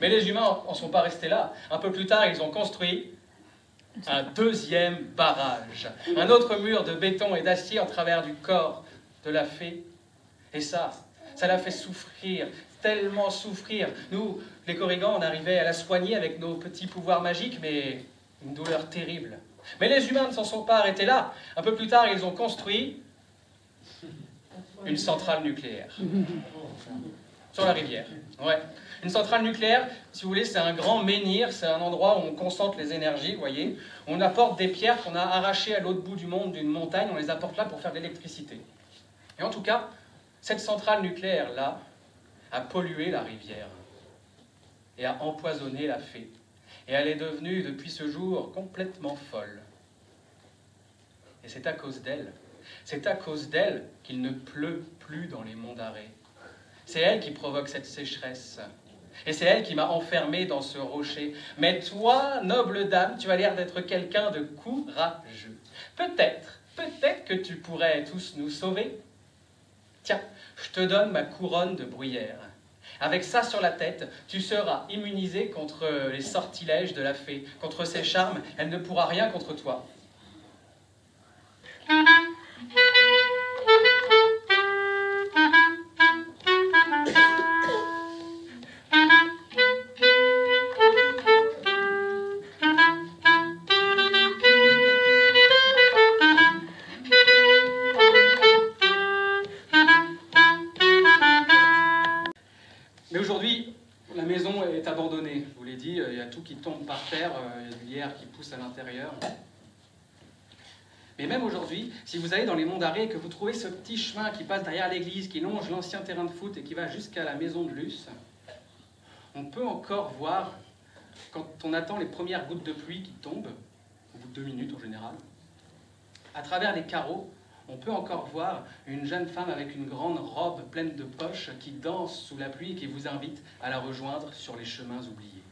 Mais les humains n'en sont pas restés là. Un peu plus tard, ils ont construit un deuxième barrage. Un autre mur de béton et d'acier en travers du corps de la fée. Et ça l'a fait souffrir, tellement souffrir. Nous, les Korrigans, on arrivait à la soigner avec nos petits pouvoirs magiques, mais une douleur terrible. Mais les humains ne s'en sont pas arrêtés là. Un peu plus tard, ils ont construit une centrale nucléaire. Sur la rivière. Ouais. Une centrale nucléaire, si vous voulez, c'est un grand menhir, c'est un endroit où on concentre les énergies, vous voyez. On apporte des pierres qu'on a arrachées à l'autre bout du monde d'une montagne, on les apporte là pour faire de l'électricité. Et en tout cas, cette centrale nucléaire-là a pollué la rivière et a empoisonné la fée. Et elle est devenue, depuis ce jour, complètement folle. Et c'est à cause d'elle qu'il ne pleut plus dans les monts d'Arrée. C'est elle qui provoque cette sécheresse. Et c'est elle qui m'a enfermé dans ce rocher. Mais toi, noble dame, tu as l'air d'être quelqu'un de courageux. Peut-être que tu pourrais tous nous sauver. Tiens, je te donne ma couronne de bruyère. Avec ça sur la tête, tu seras immunisé contre les sortilèges de la fée. Contre ses charmes, elle ne pourra rien contre toi. Mais aujourd'hui, la maison est abandonnée. Je vous l'ai dit, il y a tout qui tombe par terre, il y a du lierre qui pousse à l'intérieur. Mais même aujourd'hui, si vous allez dans les monts d'Arrée et que vous trouvez ce petit chemin qui passe derrière l'église, qui longe l'ancien terrain de foot et qui va jusqu'à la maison de Luce, on peut encore voir, quand on attend les premières gouttes de pluie qui tombent, au bout de 2 minutes en général, à travers les carreaux, on peut encore voir une jeune femme avec une grande robe pleine de poches qui danse sous la pluie et qui vous invite à la rejoindre sur les chemins oubliés.